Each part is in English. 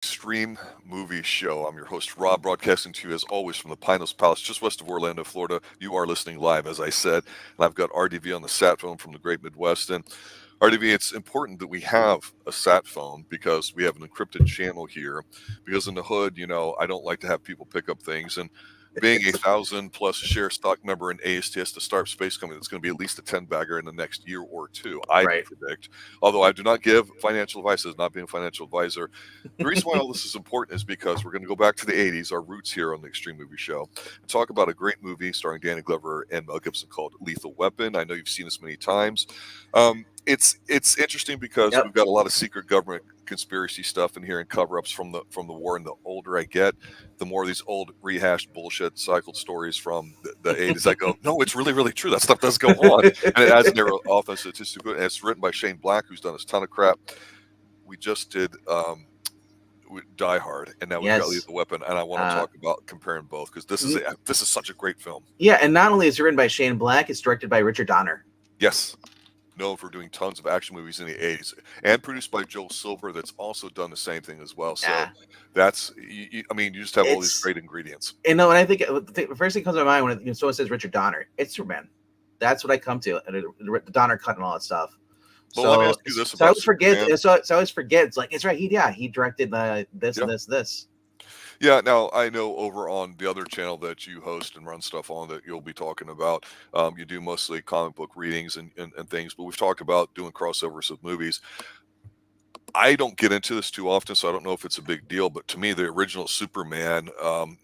Xtreme Movie Show. I'm your host, Rob, broadcasting to you as always from the Pinos Palace, just west of Orlando, Florida. You are listening live, as I said, and I've got RDV on the sat phone from the Great Midwest. And RDV, it's important that we have a sat phone because we have an encrypted channel here. Because in the hood, I don't like to have people pick up things. And being a 1,000+ share stock member in ASTS, the startup space company, that's going to be at least a 10 bagger in the next year or two, I Right. predict. Although I do not give financial advice as not being a financial advisor. The reason why all this is important is because we're going to go back to the 80s, our roots here on the Xtreme Movie Show, and talk about a great movie starring Danny Glover and Mel Gibson called Lethal Weapon. I know you've seen this many times. It's interesting because Yep. we've got a lot of secret government conspiracy stuff in here and cover-ups from the war. And the older I get, the more these old rehashed bullshit cycled stories from the 80s I go, no, it's really, really true. That stuff does go on. And it adds an air of authenticity to it. And it's written by Shane Black, who's done a ton of crap. We just did Die Hard, and now we've got Yes. Lethal Weapon, and I want to talk about comparing both because this is such a great film. Yeah, and not only is it written by Shane Black, it's directed by Richard Donner. Yes, known for doing tons of action movies in the 80s, and produced by Joel Silver, that's also done the same thing as well. So that's, you just have all these great ingredients. And I think the first thing comes to my mind when someone says Richard Donner, it's Superman. That's what I come to, and the Donner cut and all that stuff. Well, let me ask you this I always forget. So I always forget. It's like, it's right. He directed this and this. Yeah, now I know over on the other channel that you host and run stuff on that you'll be talking about, you do mostly comic book readings and things, but we've talked about doing crossovers with movies. I don't get into this too often, so I don't know if it's a big deal, but to me, the original Superman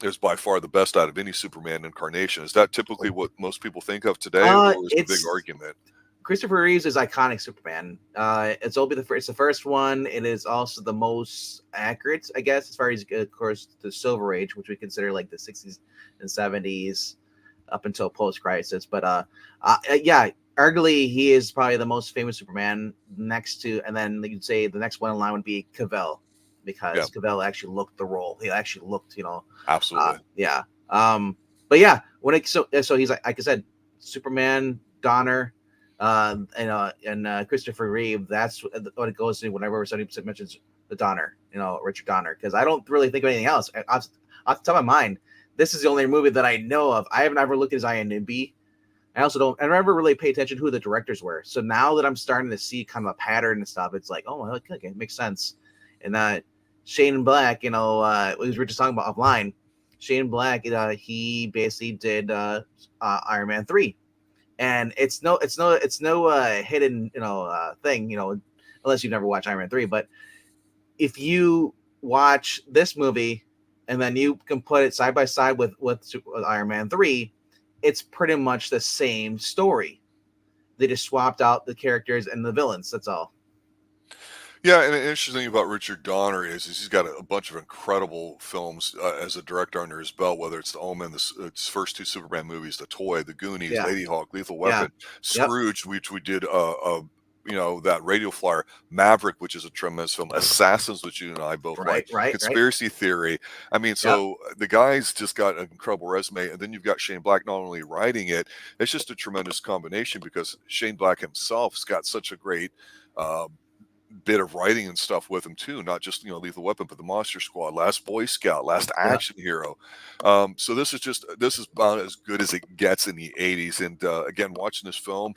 is by far the best out of any Superman incarnation. Is that typically what most people think of today, or is it a big argument? Christopher Reeve's is iconic Superman. It's the first one. It is also the most accurate, I guess, as far as, of course, the Silver Age, which we consider like the 60s and 70s up until post-crisis. But yeah, arguably he is probably the most famous Superman next to, and then you'd say the next one in line would be Cavill, because Cavill actually looked the role. He actually looked, absolutely, yeah. But yeah, so he's like I said, Superman, Donner. And Christopher Reeve, that's what it goes to whenever somebody mentions the Donner, Richard Donner, because I don't really think of anything else. Off the top of my mind, this is the only movie that I know of. I haven't ever looked at his IMDb. I never really pay attention to who the directors were. So now that I'm starting to see kind of a pattern and stuff, it's like, oh, okay, it makes sense. And Shane Black, we were just talking about offline. Shane Black, he basically did Iron Man 3. And it's no hidden thing, unless you've never watched Iron Man 3. But if you watch this movie and then you can put it side by side with Iron Man 3, it's pretty much the same story. They just swapped out the characters and the villains. That's all. Yeah, and the interesting thing about Richard Donner is he's got a bunch of incredible films as a director under his belt, whether it's The Omen, his first two Superman movies, The Toy, The Goonies, Lady Hawk, Lethal Weapon, Scrooge, which we did that Radio Flyer, Maverick, which is a tremendous film, Assassins, which you and I both like, Conspiracy Theory. I mean, so the guy's just got an incredible resume, and then you've got Shane Black not only writing it, it's just a tremendous combination because Shane Black himself's got such a great bit of writing and stuff with him too, not just Lethal Weapon, but the Monster Squad, Last Boy Scout, Last Action Hero. So this is about as good as it gets in the 80s. And again, watching this film,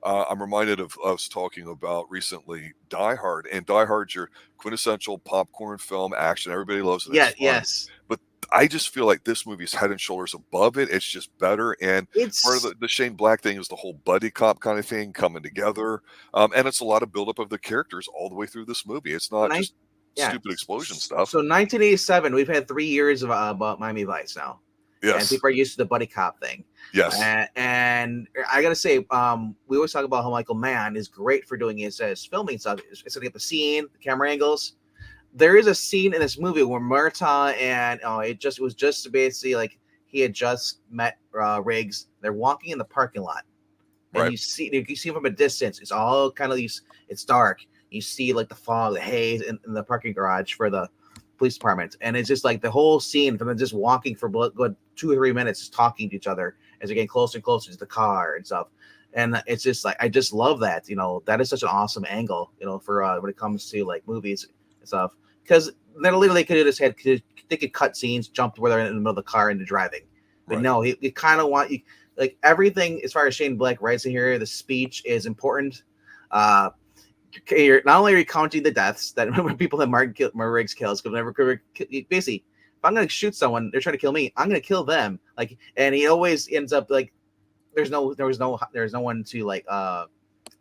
I'm reminded of us talking about recently Die Hard, and Die Hard's your quintessential popcorn film action. Everybody loves it. Yes. But I just feel like this movie is head and shoulders above it. It's just better. And part of the Shane Black thing is the whole buddy cop kind of thing coming together. And it's a lot of buildup of the characters all the way through this movie. It's not just stupid explosion stuff. So 1987, we've had 3 years of about Miami Vice now. Yes. And people are used to the buddy cop thing. Yes. And I got to say, we always talk about how Michael Mann is great for doing his filming stuff, setting up the scene, the camera angles. There is a scene in this movie where Murtaugh and it was just basically like he had just met Riggs. They're walking in the parking lot, and you see from a distance. It's all kind of it's dark. You see like the fog, the haze in the parking garage for the police department, and it's just like the whole scene from them just walking for good 2 or 3 minutes, just talking to each other as they're getting closer and closer to the car and stuff. And it's just like I just love that. That is such an awesome angle. For when it comes to like movies and stuff. Because literally could have just had, they could cut scenes, jump where they're in the middle of the car into driving. But Right. no, he kind of want you, like everything as far as Shane Black writes in here, the speech is important. You're not only recounting the deaths that people that Martin Riggs kills, because basically, if I'm going to shoot someone, they're trying to kill me, I'm going to kill them. Like, and he always ends up like, there's no one to like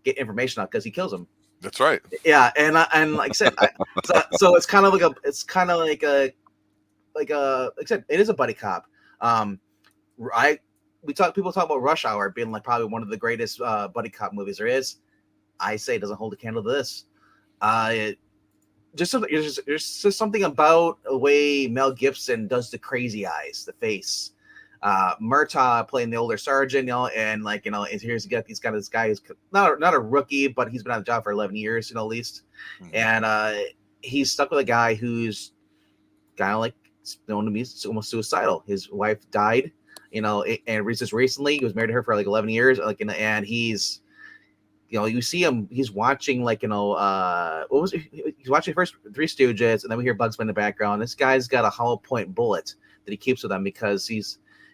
get information on because he kills them. That's right. Yeah, and like I said, so it's kind of like like I said, it is a buddy cop. People talk about Rush Hour being like probably one of the greatest buddy cop movies there is. I say it doesn't hold a candle to this. There's just something about the way Mel Gibson does the crazy eyes, the face. Murtaugh playing the older sergeant, and like, he's got this guy who's not a rookie, but he's been on the job for 11 years, at least. Mm-hmm. And he's stuck with a guy who's kind of like known to be almost suicidal. His wife died, and just recently he was married to her for like 11 years, and he's, you see him, he's watching like, he's watching first Three Stooges, and then we hear Bugs Bunny in the background. This guy's got a hollow point bullet that he keeps with him because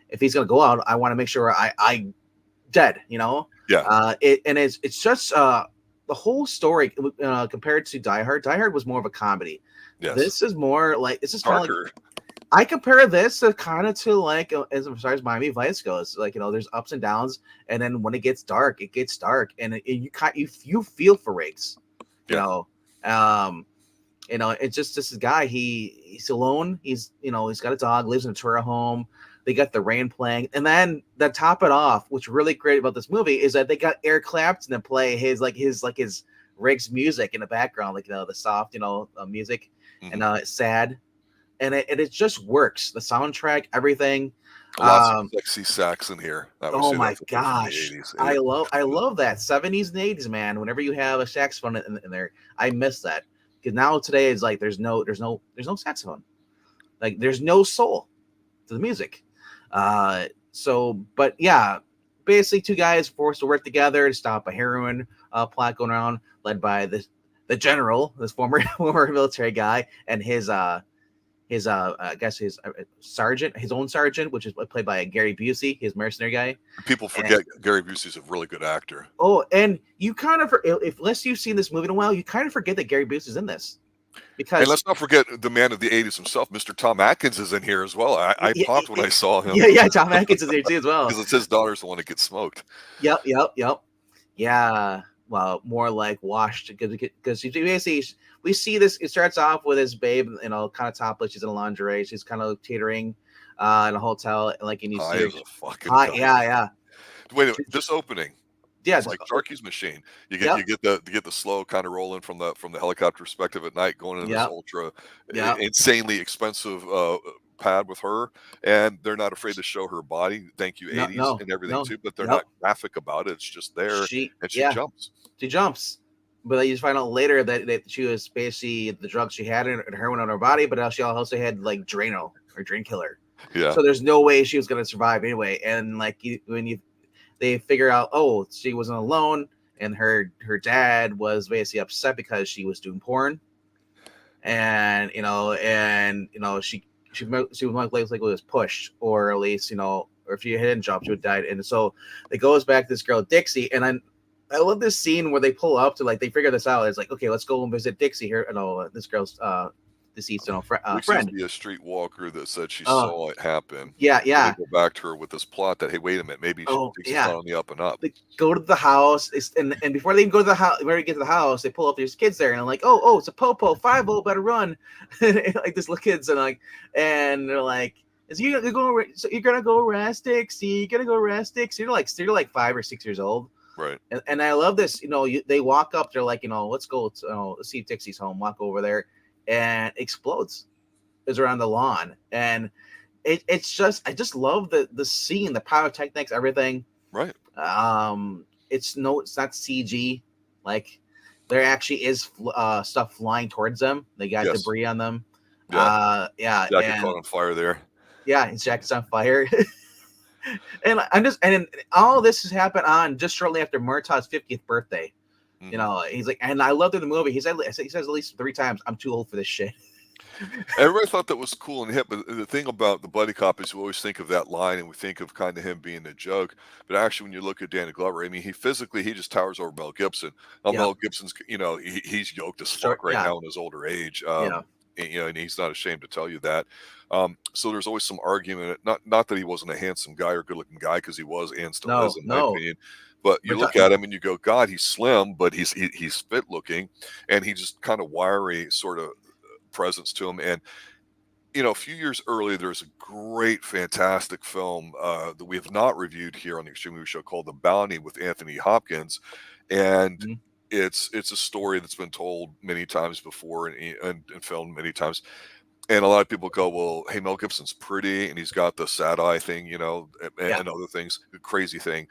if he's gonna go out, I want to make sure I dead, Yeah. It's just the whole story compared to Die Hard. Die Hard was more of a comedy. Yes. This is more like, this is kind of like, I compare this to like as far as Miami Vice goes. Like, there's ups and downs, and then when it gets dark, and you feel for Riggs. It's just this guy. He's alone. He's got a dog, lives in a tour home. They got the rain playing, and then to top it off, what's really great about this movie is that they got Eric Clapton to play his Riggs music in the background, like the soft music, mm-hmm. and it's sad, and it just works. The soundtrack, everything. Lots of sexy sax in here. Oh my gosh, I love that 70s and 80s, man. Whenever you have a saxophone in there, I miss that, because now today is like there's no saxophone, like there's no soul to the music. But yeah, basically two guys forced to work together to stop a heroin plot going around, led by the general, this former military guy, and his sergeant, his own sergeant, which is played by Gary Busey, his mercenary guy. People forget Gary Busey's a really good actor. Oh, and you kind of, unless you've seen this movie in a while, you kind of forget that Gary Busey's in this. And let's not forget the man of the 80s himself, Mr. Tom Atkins, is in here as well. I popped when I saw him. Yeah, Tom Atkins is here too as well. Because it's his daughter's the one that gets smoked. Yep. Yeah, well, more like washed, because basically we see this. It starts off with his babe, kind of topless. She's in a lingerie. She's kind of catering in a hotel, and you see yeah. Wait, this opening. Yeah, it's like Sharky's Machine. You get the slow kind of rolling from the helicopter perspective at night, going into this ultra insanely expensive pad with her, and they're not afraid to show her body. Thank you, 80s and everything too, but they're not graphic about it. It's just there, and she jumps. She jumps, but you just find out later that she was basically the drugs she had and heroin on her body, but she also had like Drano or Drain Killer. Yeah. So there's no way she was going to survive anyway, and they figure out, she wasn't alone, and her dad was basically upset because she was doing porn, and she was most likely was pushed, or at least or if she hadn't jumped, she would have died. And so it goes back to this girl Dixie, and I love this scene where they pull up to they figure this out. It's like, okay, let's go and visit Dixie here. This girl's deceased friend. Be a streetwalker that said she saw it happen. Yeah. They go back to her with this plot that, hey, wait a minute, maybe she's on the up and up. They go to the house, and before they even go to the house, when they get to the house, they pull up. There's kids there, and I'm like, oh, it's a popo, 5-0, better run. Like this little kids, and they're like, you're gonna go arrest Dixie? You're gonna go arrest Dixie? You're like 5 or 6 years old. Right. And I love this. They walk up. They're like, let's go. Let's see if Dixie's home. Walk over there. And explodes is around the lawn, and it's just, I just love the scene, the pyrotechnics, everything. Right. It's not CG. Like there actually is stuff flying towards them. They got debris on them. Yeah. Jacket caught on fire there. Yeah, his jacket's on fire. And all this has happened on just shortly after Murtaugh's 50th birthday. Mm-hmm. He's like, and I loved in the movie. He says at least 3 times, "I'm too old for this shit." Everybody thought that was cool and hip, but the thing about the buddy cop is we always think of that line and we think of kind of him being a joke. But actually, when you look at Danny Glover, I mean, he physically he just towers over Mel Gibson. Now, Yep. Mel Gibson's, he's yoked as Short. fuck right Yeah. now in his older age. Yeah. And he's not ashamed to tell you that. So there's always some argument. Not that he wasn't a handsome guy or good looking guy, because he was and still is, No. in my No. opinion. But We're you look talking. at him and you go, God, he's slim, but he's fit looking, and he's just kind of wiry sort of presence to him. And a few years earlier, there's a great, fantastic film that we have not reviewed here on the Extreme Movie Show called The Bounty with Anthony Hopkins, and Mhm. it's a story that's been told many times before and filmed many times. And a lot of people go, well, hey, Mel Gibson's pretty, and he's got the sad eye thing, Yeah. and other things, the crazy thing,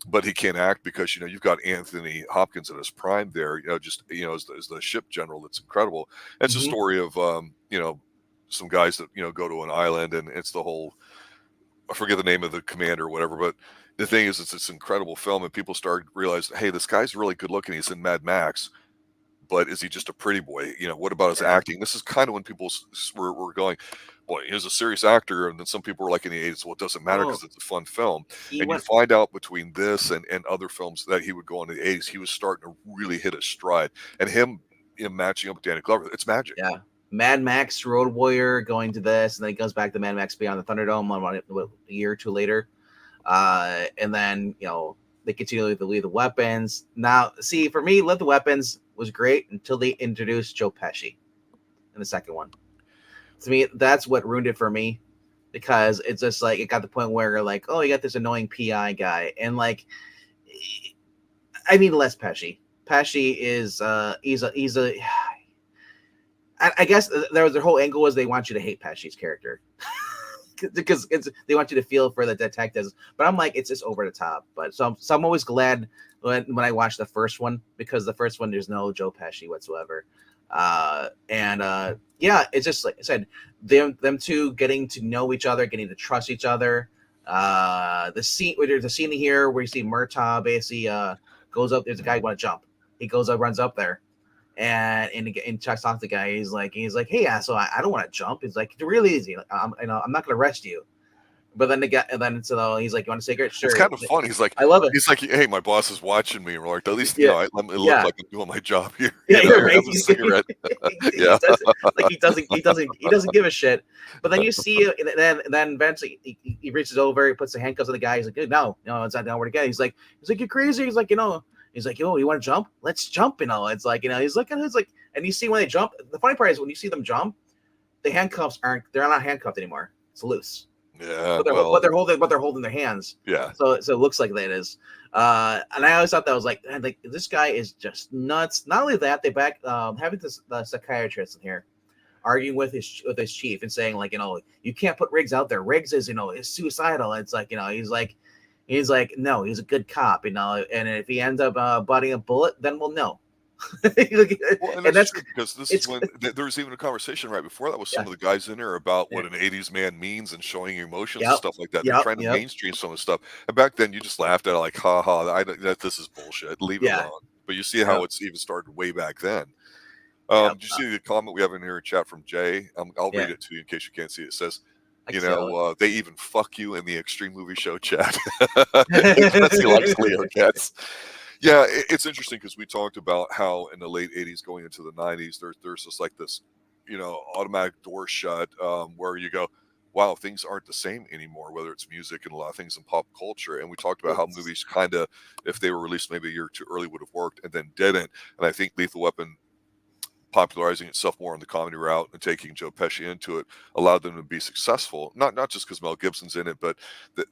but he can't act because you've got Anthony Hopkins in his prime there, just as the ship general that's incredible. It's a Hmm. story of some guys that go to an island, and it's the whole, I forget the name of the commander or whatever, but the thing is, it's this incredible film, and people start realizing, hey, this guy's really good looking. He's in Mad Max, but is he just a pretty boy? What about his Yeah. acting? This is kind of when people were going, well, he's a serious actor. And then some people were like in the 80s, well, it doesn't matter Oh, because it's a fun film. he And you went. find out between this and other films that he would go on in the 80s, he was starting to really hit his stride. And him matching up with Danny Glover, it's magic. Yeah. Mad Max Road Warrior going to this, and then he goes back to Mad Max Beyond the Thunderdome a year or two later. And then they continue with the Lethal Weapons. Now, see, for me, Lethal Weapons was great until they introduced Joe Pesci in the second one. To me, that's what ruined it for me, because it's just like it got to the point where like, oh, you got this annoying PI guy, and like, I need less Pesci. Pesci is he's a I guess their whole angle was they want you to hate Pesci's character because they want you to feel for the detectives. But I'm like, it's just over the top. But so I'm always glad when I watch the first one, because the first one there's no Joe Pesci whatsoever. Yeah, it's just like I said, them two getting to know each other, getting to trust each other. There's a scene here where you see Murtaugh basically goes up. There's a guy who want to jump. He goes up, runs up there, and checks off the guy. He's like, hey, so I don't want to jump. He's like, it's really easy. I'm not gonna arrest you. But then the guy, and then so he's like, you want a cigarette? It's Sure. kind of fun. He's like, I love it. hey, my boss is watching me. And we're like, at least, Yeah, let me look yeah, like I'm doing my job here. yeah. You're right. Have a cigarette. He Yeah. does it like he doesn't give a shit. But then you see, and then eventually he reaches over, he puts the handcuffs on the guy. He's like, no, it's not down where to get. He's like, you're crazy. He's like, he's like, you want to jump? Let's jump. It's like, he's looking, it's like, and you see when they jump. The funny part is when you see them jump, the handcuffs they're not handcuffed anymore. It's loose. Yeah. But Well, they're holding their hands. yeah. So it looks like that is. And I always thought that was like this guy is just nuts. Not only that, they having the psychiatrist in here arguing with his chief and saying like, you can't put Riggs out there. Riggs is suicidal. It's like, he's like, no, he's a good cop, and if he ends up butting a bullet, then we'll know. Well, and that's true, because this is it's when there was even a conversation right before that with some yeah, of the guys in there about yeah. what an 80s man means and showing emotions and Yep, stuff like that. They're yep, trying to yep, mainstream some of the stuff. And back then, you just laughed at it like, ha ha, that this is bullshit. Leave it yeah, alone. But you see how yep, it's even started way back then. yep, Did you see the comment we have in here in chat from Jay? I'll yeah. read it to you in case you can't see it. It says, I can see they even fuck you in the Extreme Movie Show chat because he likes Leo cats. Yeah, it's interesting because we talked about how in the late 80s going into the 90s, there's just like this, automatic door shut, where you go, wow, things aren't the same anymore, whether it's music and a lot of things in pop culture. And we talked about how It's- movies kind of, if they were released maybe a year too early, would have worked and then didn't. And I think Lethal Weapon popularizing itself more on the comedy route and taking Joe Pesci into it allowed them to be successful. Not just because Mel Gibson's in it, but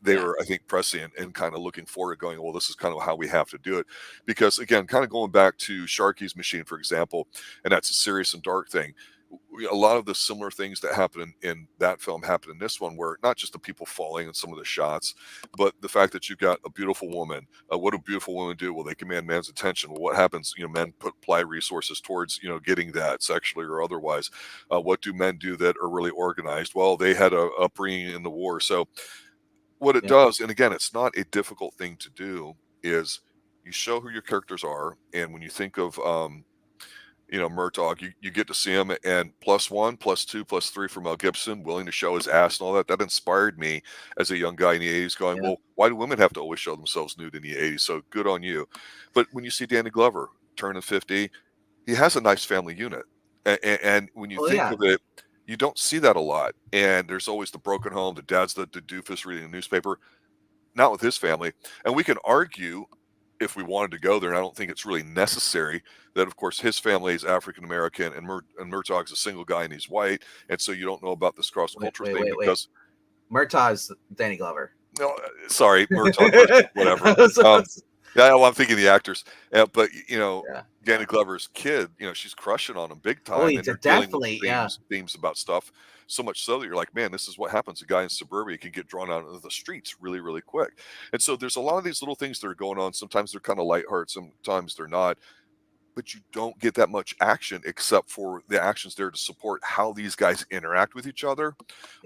they yeah, were, I think, prescient and kind of looking forward, going, well, this is kind of how we have to do it. Because again, kind of going back to Sharky's Machine, for example, and that's a serious and dark thing. A lot of the similar things that happen in that film happen in this one, where not just the people falling in some of the shots, but the fact that you've got a beautiful woman. What do beautiful women do? Well, they command man's attention. Well, what happens? Men apply resources towards getting that sexually or otherwise. What do men do that are really organized? Well, they had a upbringing in the war. So what it yeah, does, and again, it's not a difficult thing to do, is you show who your characters are, and when you think of Murtaugh, you get to see him, and +1, +2, +3 for Mel Gibson, willing to show his ass and all that. That inspired me as a young guy in the 80s going, well, why do women have to always show themselves nude in the 80s? So good on you. But when you see Danny Glover turning 50, he has a nice family unit. And when you think of it, you don't see that a lot. And there's always the broken home, the dad's the doofus reading a newspaper, not with his family. And we can argue if we wanted to go there, and I don't think it's really necessary, that of course his family is African American and Murtaugh's a single guy and he's white, and so you don't know about this cross culture thing because Murtaugh's Danny Glover. No, sorry, Murtaugh, whatever. Yeah, well, I'm thinking the actors, but Danny Glover's kid, she's crushing on him big time, and they're definitely dealing with themes about stuff. So much so that you're like, man, this is what happens. A guy in suburbia can get drawn out into the streets really, really quick. And so there's a lot of these little things that are going on. Sometimes they're kind of lighthearted, sometimes they're not. But you don't get that much action except for the actions there to support how these guys interact with each other.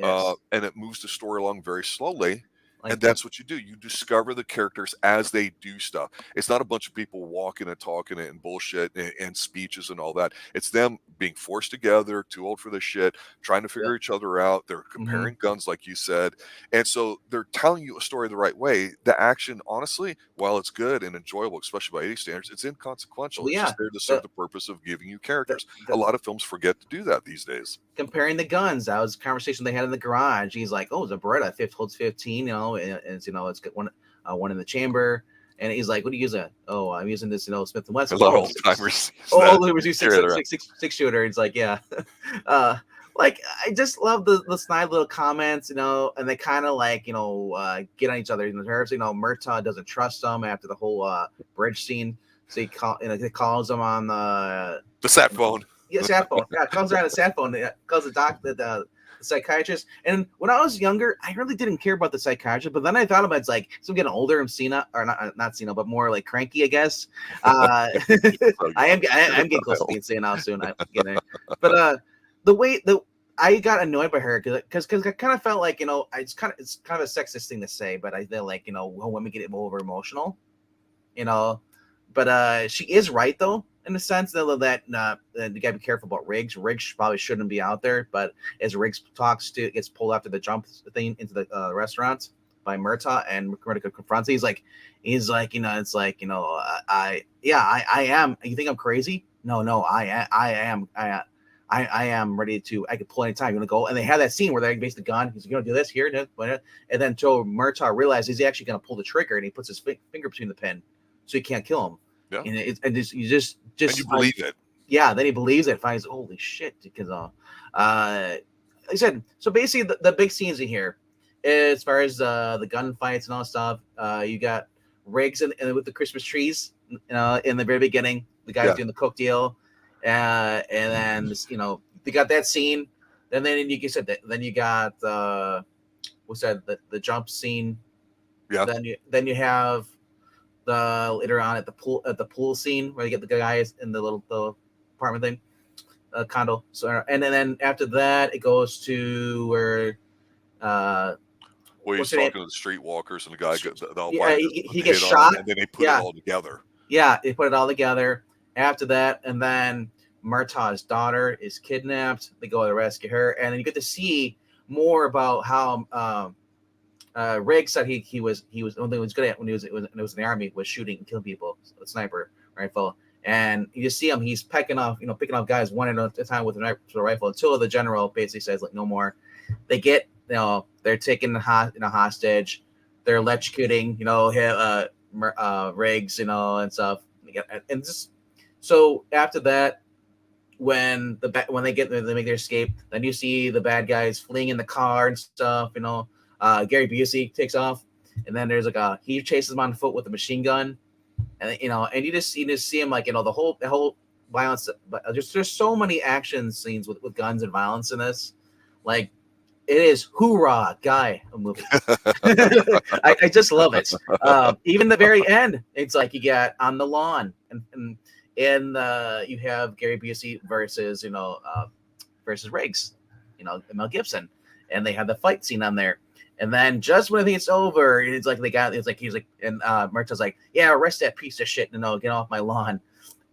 And it moves the story along very slowly. And that's what you do. You discover the characters as they do stuff. It's not a bunch of people walking and talking and bullshit and speeches and all that. It's them being forced together, too old for this shit, trying to figure each other out. They're comparing guns, like you said. And so they're telling you a story the right way. The action, honestly, while it's good and enjoyable, especially by 80 standards, it's inconsequential. It's just there to serve the purpose of giving you characters. A lot of films forget to do that these days. Comparing the guns, that was a conversation they had in the garage. He's like, "Oh, it's a Beretta, holds 15, and it's it's got one in the chamber." And he's like, "What do you use it? Oh, I'm using this, Smith and Wesson." A lot of old timers. Six shooter. It's like, yeah. Like I just love the snide little comments, and they kind of like, get on each other in the nerves. Murtaugh doesn't trust them after the whole bridge scene, so he calls him on the sat phone. Yeah, sat phone. Yeah, calls around a sat phone. Calls the doctor, the psychiatrist. And when I was younger, I really didn't care about the psychiatrist. But then I thought about it's like, so I'm getting older. I'm senile, or not senile, but more like cranky, I guess. I'm getting close to being senile soon. But I got annoyed by her because I kind of felt like it's kind of a sexist thing to say, but I feel like women get over emotional, But she is right though. In the sense that you gotta be careful about Riggs. Riggs probably shouldn't be out there, but as Riggs gets pulled after the jump thing into the restaurant by Murtaugh, and Murtaugh confronts, he's like, it's like, I am. You think I'm crazy? No, I am ready to. I could pull anytime. You want to go? And they have that scene where they basically gone. He's like, you gonna do this here, and then Joe Murtaugh realizes he's actually gonna pull the trigger, and he puts his finger between the pin, so he can't kill him. Yeah. And you just and you believe it. Yeah, then he believes it. Finds holy shit, because like I said, so basically the big scenes in here, as far as the gunfights and all that stuff, you got Riggs and with the Christmas trees, in the very beginning, the guys doing the coke deal, and then they got that scene, and then you said that, then you got what's that, the jump scene, then you have later on at the pool scene where you get the guys in the little apartment thing, condo. So, and then after that it goes to where he's talking to the streetwalkers, and the guy he gets shot, and then they put it all together. Yeah, they put it all together. After that, and then Murtaugh's daughter is kidnapped. They go to rescue her, and then you get to see more about how Riggs said he was the only thing he was good at when he was in the army was shooting and killing people with a sniper rifle. And you just see him, he's picking off guys one at a time with a rifle until the general basically says, like, no more. They get, they're taking hostage, they're electrocuting, Riggs, and stuff. And just so after that, when they make their escape, then you see the bad guys fleeing in the car and stuff, Gary Busey takes off, and then there's like he chases him on foot with a machine gun, and and you just see him, like, the whole violence. But there's so many action scenes with guns and violence in this, like it is hoorah guy a movie. I just love it. Even the very end, it's like you get on the lawn, and you have Gary Busey versus Riggs, Mel Gibson, and they have the fight scene on there. And then just when I think it's over, he's like, Murtaugh's like, yeah, arrest that piece of shit, get off my lawn.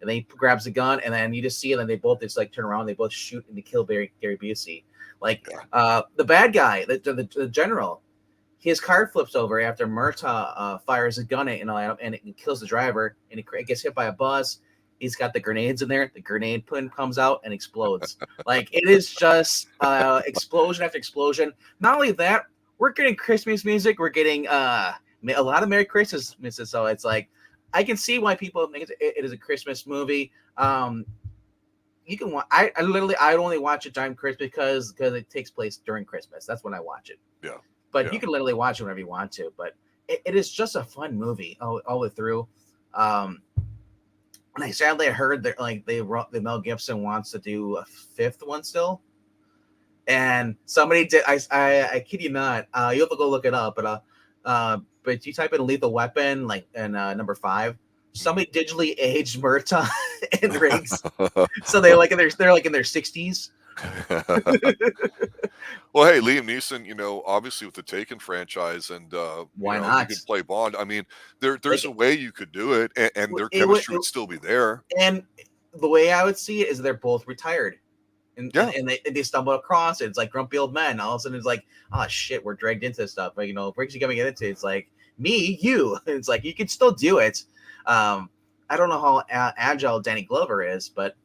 and then he grabs the gun, and then you just see, and then they both just like turn around, they both shoot and they kill Gary Busey. Like the bad guy, the general, his car flips over after Murtaugh fires a gun at and it kills the driver, and it gets hit by a bus. He's got the grenades in there. The grenade pin comes out and explodes. Like it is just explosion after explosion. Not only that, we're getting Christmas music. We're getting a lot of Merry Christmas. So it's like I can see why people think it is a Christmas movie. You can watch. I only watch it during Christmas because it takes place during Christmas. That's when I watch it. Yeah. But you can literally watch it whenever you want to. But it is just a fun movie all the way through. And I sadly heard that like the Mel Gibson wants to do a fifth one still. And somebody did. I kid you not. You have to go look it up. But you type in Lethal Weapon like and number 5. Somebody digitally aged Murtaugh and Riggs, so they're like in their 60s. Well, hey, Liam Neeson, obviously with the Taken franchise, and why not? You can play Bond. I mean, there's a way you could do it, and their chemistry would still be there. And the way I would see it is they're both retired, and they stumble across it. It's like grumpy old men. All of a sudden, it's like, oh shit, we're dragged into this stuff. But Briggs, you got me into it. It's like me, you. It's like you can still do it. I don't know how agile Danny Glover is, but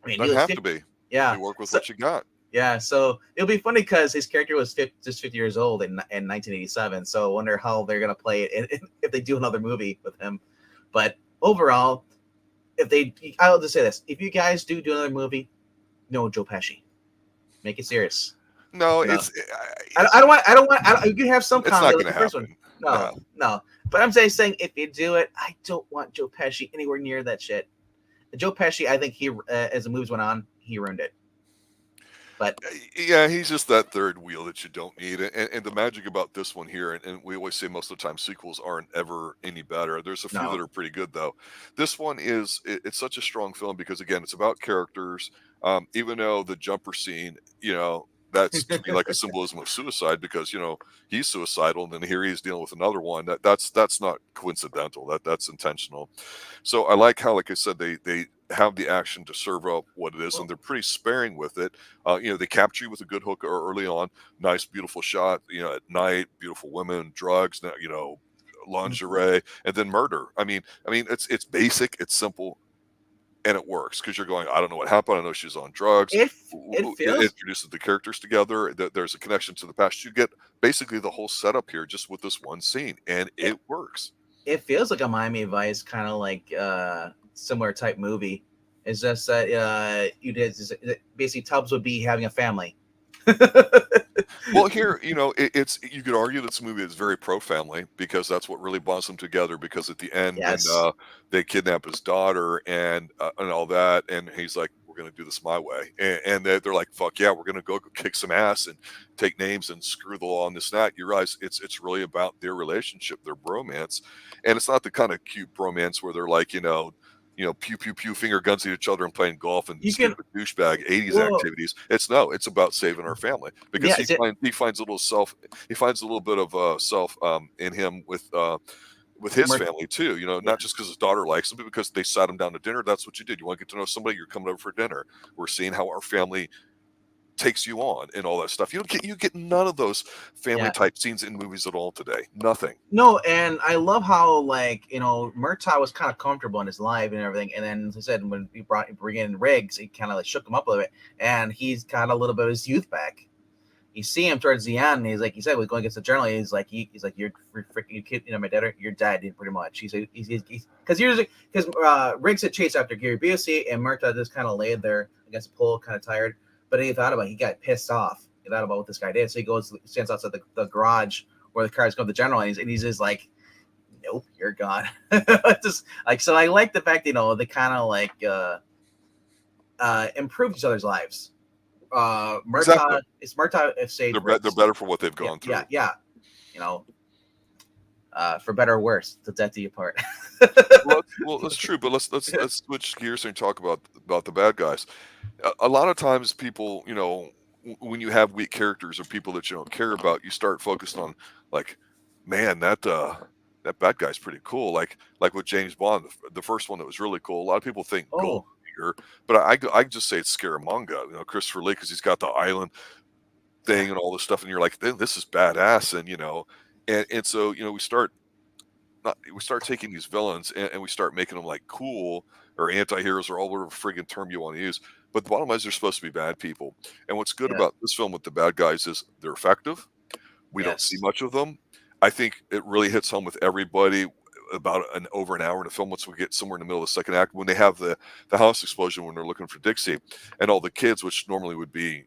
I mean, Doesn't have to be. Yeah, you work with what you got. Yeah, so it'll be funny because his character was just 50 years old in 1987. So I wonder how they're gonna play it if they do another movie with him. But overall, I'll just say this: if you guys do another movie, no Joe Pesci. Make it serious. No, it's. I don't want. You can have some. It's not going to happen. No. But I'm saying if you do it, I don't want Joe Pesci anywhere near that shit. Joe Pesci, I think he, as the movies went on, he ruined it. But yeah, he's just that third wheel that you don't need. And the magic about this one here, and we always say most of the time sequels aren't ever any better. There's a few that are pretty good though. This one it's such a strong film because again, it's about characters. Even though the jumper scene, that's to me like a symbolism of suicide because he's suicidal, and then here he's dealing with another one. That's not coincidental. That's intentional. So I like how, like I said, they have the action to serve up what it is, and they're pretty sparing with it. They capture you with a good hook early on, nice beautiful shot. At night, beautiful women, drugs, lingerie, and then murder. I mean, it's basic, it's simple. And it works because you're going, I don't know what happened. I know she's on drugs. It introduces the characters together. There's a connection to the past. You get basically the whole setup here just with this one scene, and it works. It feels like a Miami Vice kind of like similar type movie. It's just that basically Tubbs would be having a family. Well, here, it's you could argue this movie is very pro-family because that's what really bonds them together. Because at the end, when they kidnap his daughter and all that, and he's like, "We're going to do this my way," and they're like, "Fuck yeah, we're going to go kick some ass and take names and screw the law on this and that." You realize it's really about their relationship, their bromance, and it's not the kind of cute bromance where they're like, pew pew pew finger guns at each other and playing golf and stupid douchebag 80s activities. It's about saving our family because he finds a little bit of self in him with his family too. Not just because his daughter likes him, but because they sat him down to dinner. That's what you did. You want to get to know somebody, you're coming over for dinner. We're seeing how our family takes you on and all that stuff. You get none of those family type scenes in movies at all today. Nothing. No, and I love how Murtaugh was kind of comfortable in his life and everything, and then as I said, when we bring in Riggs, it kind of like shook him up a little bit, and he's got a little bit of his youth back. You see him towards the end, and he's like, he said, we're going against the general. He's like, you're freaking kid, my dad, you're dead, pretty much. He's because Riggs had chased after Gary Busey, and Murtaugh just kind of laid there against the pole, kind of tired. But he thought about it. He got pissed off. He thought about what this guy did. So he stands outside the garage where the cars go to the general, and he's just like, nope, you're gone. Just like, so I like the fact, they kind of improved each other's lives. Murtaugh, it's Murtaugh if say they're better for what they've gone through. Yeah. For better or worse, the death do you part. well, that's true. But let's switch gears and talk about the bad guys. A lot of times, people, when you have weak characters or people that you don't care about, you start focusing on like, man, that that bad guy's pretty cool. Like with James Bond, the first one that was really cool. A lot of people think Oh, Goldfinger, but I just say it's Scaramanga. You know, Christopher Lee, because he's got the island yeah, thing and all this stuff, and you're like, this is badass, and and so we start not we start taking these villains and we start making them like cool or anti-heroes or all whatever friggin' term you want to use. But the bottom line is they're supposed to be bad people. And what's good yeah, about this film with the bad guys is they're effective. We don't see yes, much of them. I think it really hits home with everybody about over an hour in the film once we get somewhere in the middle of the second act when they have the house explosion when they're looking for Dixie and all the kids, which normally would be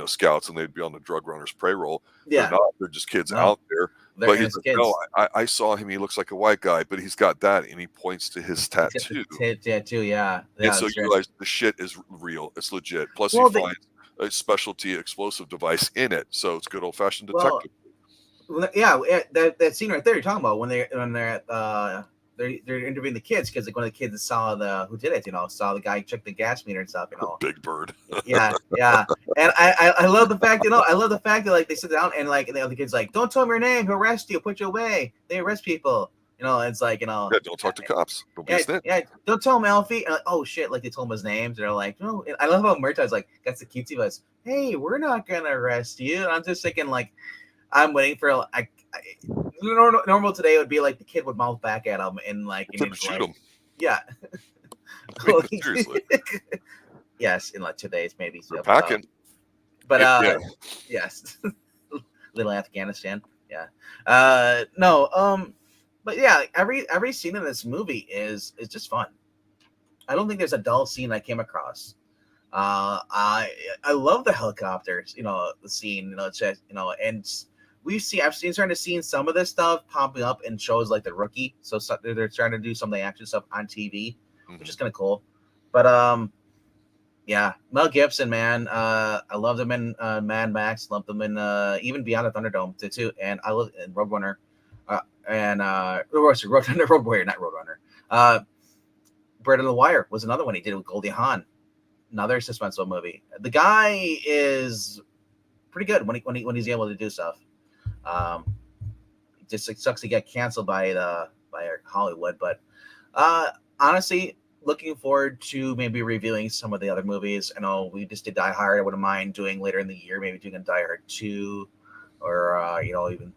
scouts and they'd be on the drug runners payroll. They're yeah. not. They're just kids No, out there. they're But he's innocent like, no, kids. I saw him. He looks like a white guy, but he's got that, and he points to his He's got the tattoo. tattoo. Yeah, And yeah, so that's you right. realize the shit is real. It's legit. Plus, he Well, they finds a specialty explosive device in it, so it's good old fashioned well, detective. yeah, that scene right there you're talking about when they're at they're interviewing the kids because like one of the kids saw the who did it, saw the guy check the gas meter and stuff, Big Bird. Yeah, yeah, and I love the fact I love the fact that like they sit down and like the other kids like don't tell them your name, he'll arrest you, put you away. They arrest people, it's like Yeah, don't talk to cops. Don't be a yeah, snitch. yeah. Don't tell him Alfie. And like, oh shit! Like they told him his names. And they're like, no. And I love how Murtaugh's like, that's the cutesy voice. Hey, we're not gonna arrest you. And I'm just thinking like, I'm waiting for normal today would be like the kid would mouth back at him and like, Tell him to shoot him. yeah. I mean, seriously. Yes, in like today's maybe. They're packing. But Yeah. yes, little Afghanistan. Yeah. No. But yeah, every scene in this movie is just fun. I don't think there's a dull scene I came across. I love the helicopters, the scene, it's just, and I've started to see some of this stuff popping up in shows like The Rookie. So they're trying to do some of the action stuff on TV, which is kind of cool. But yeah, Mel Gibson, man, I loved him in Mad Max, loved him in even Beyond the Thunderdome too, and I love in Roadrunner, Road Warrior, not Roadrunner. Bird on the Wire was another one he did with Goldie Hawn, another suspenseful movie. The guy is pretty good when he's able to do stuff. It just sucks to get canceled by Hollywood, but honestly, looking forward to maybe reviewing some of the other movies. I know we just did Die Hard. I wouldn't mind doing later in the year, maybe doing a Die Hard 2, or even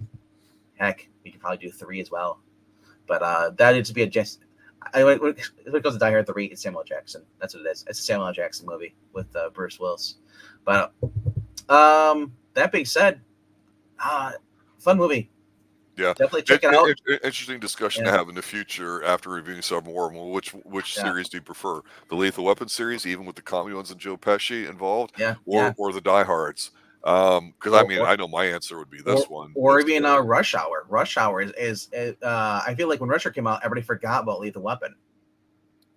heck, we could probably do 3 as well. But that is to be when it goes to Die Hard 3, it's Samuel Jackson. That's what it is. It's a Samuel Jackson movie with Bruce Willis. But that being said, fun movie. Yeah, Definitely check it out. Interesting discussion to have in the future after reviewing some more. Well, which series do you prefer? The Lethal Weapon series, even with the comedy ones and Joe Pesci involved, or the Die Hards? Because I mean, I know my answer would be this one, or even Rush Hour. Rush Hour is I feel like when Rush Hour came out, everybody forgot about Lethal Weapon.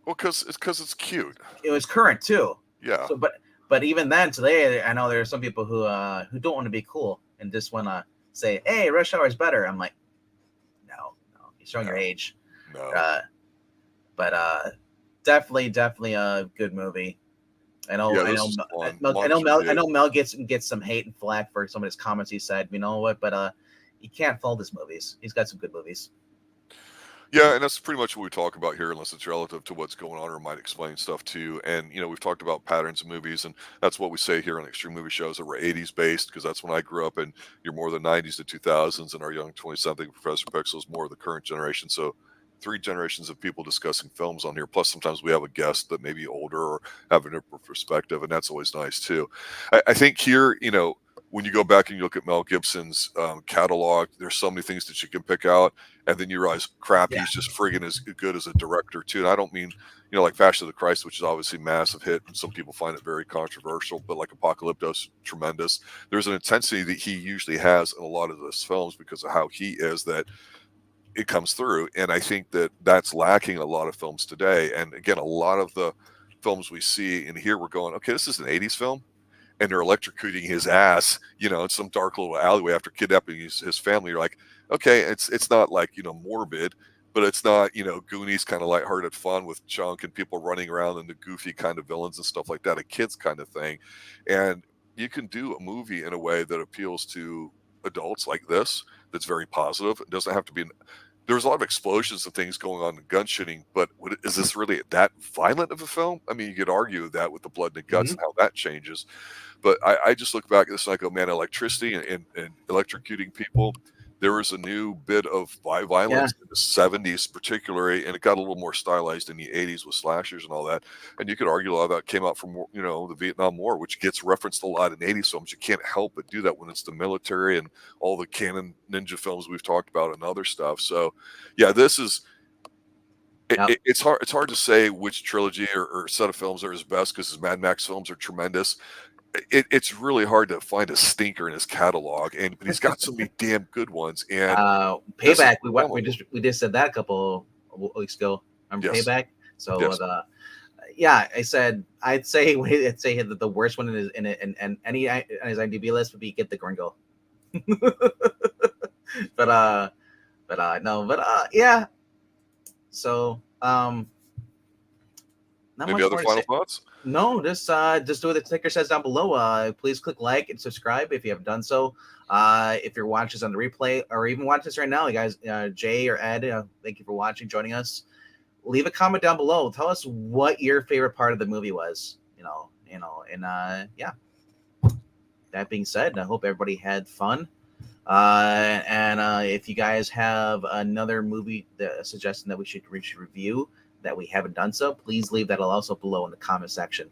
Well, because it's cute. It was current too. Yeah. So, but even then, today, I know there are some people who don't want to be cool and just want to say, "Hey, Rush Hour is better." I'm like, no, you're showing your age. No. But definitely a good movie. I know Mel gets some hate and flack for some of his comments he said. You know what? But you can't fault his movies. He's got some good movies. Yeah, and that's pretty much what we talk about here, unless it's relative to what's going on or might explain stuff too. And we've talked about patterns of movies, and that's what we say here on Extreme Movie Shows that we're 80s based, because that's when I grew up, and you're more the 90s to 2000s, and our young 20-something Professor Pixel is more of the current generation. So 3 generations of people discussing films on here. Plus, sometimes we have a guest that may be older or have a different perspective, and that's always nice too. I think here, when you go back and you look at Mel Gibson's catalog, there's so many things that you can pick out, and then you realize, crap, he's just friggin' as good as a director too. And I don't mean, like Passion of the Christ, which is obviously a massive hit, and some people find it very controversial, but like Apocalyptos, tremendous. There's an intensity that he usually has in a lot of his films because of how he is, that it comes through. And I think that that's lacking in a lot of films today. And again, a lot of the films we see and here, we're going, okay, this is an 80s film, and they're electrocuting his ass, in some dark little alleyway after kidnapping his family. You're like, okay, it's not like, morbid, but it's not, Goonies kind of lighthearted fun with Chunk and people running around and the goofy kind of villains and stuff like that, a kid's kind of thing. And you can do a movie in a way that appeals to adults like this, that's very positive. It doesn't have to be there was a lot of explosions and things going on and gun shooting, but is this really that violent of a film? I mean, you could argue that with the blood and the guts and how that changes. But I just look back at this and I go, man, electricity and electrocuting people. There was a new bit of violence in the 70s, particularly, and it got a little more stylized in the 80s with slashers and all that. And you could argue a lot of that came out from, you know, the Vietnam War, which gets referenced a lot in 80s films. You can't help but do that when it's the military and all the canon ninja films we've talked about and other stuff. So, yeah, this is. It's hard to say which trilogy or set of films are his best because his Mad Max films are tremendous. It's really hard to find a stinker in his catalog, but he's got so many damn good ones. And Payback, we just said that a couple weeks ago. Remember Payback? So yeah, I'd say that the worst one in any on his IMDb list would be Get the Gringo. Yeah. So maybe other final thoughts? No, just do what the ticker says down below. Please click like and subscribe if you haven't done so. If you're watching this on the replay or even watching this right now, you guys, Jay or Ed, thank you for watching, joining us. Leave a comment down below. Tell us what your favorite part of the movie was. Yeah. That being said, I hope everybody had fun. And if you guys have another movie suggestion that we should review that we haven't done so, please leave that also below in the comment section.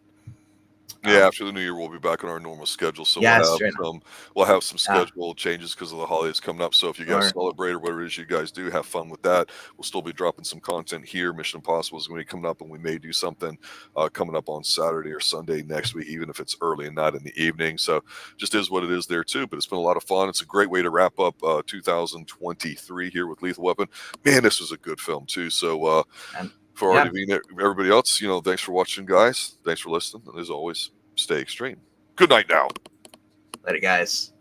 Yeah, after the new year, we'll be back on our normal schedule. So we'll have some schedule changes because of the holidays coming up. So if you guys celebrate or whatever it is you guys do, have fun with that. We'll still be dropping some content here. Mission Impossible is going to be coming up, and we may do something coming up on Saturday or Sunday next week, even if it's early and not in the evening. So just is what it is there too. But it's been a lot of fun. It's a great way to wrap up 2023 here with Lethal Weapon. Man, this was a good film too. So for everybody else, thanks for watching, guys. Thanks for listening. And as always, stay extreme. Good night now. Later, guys.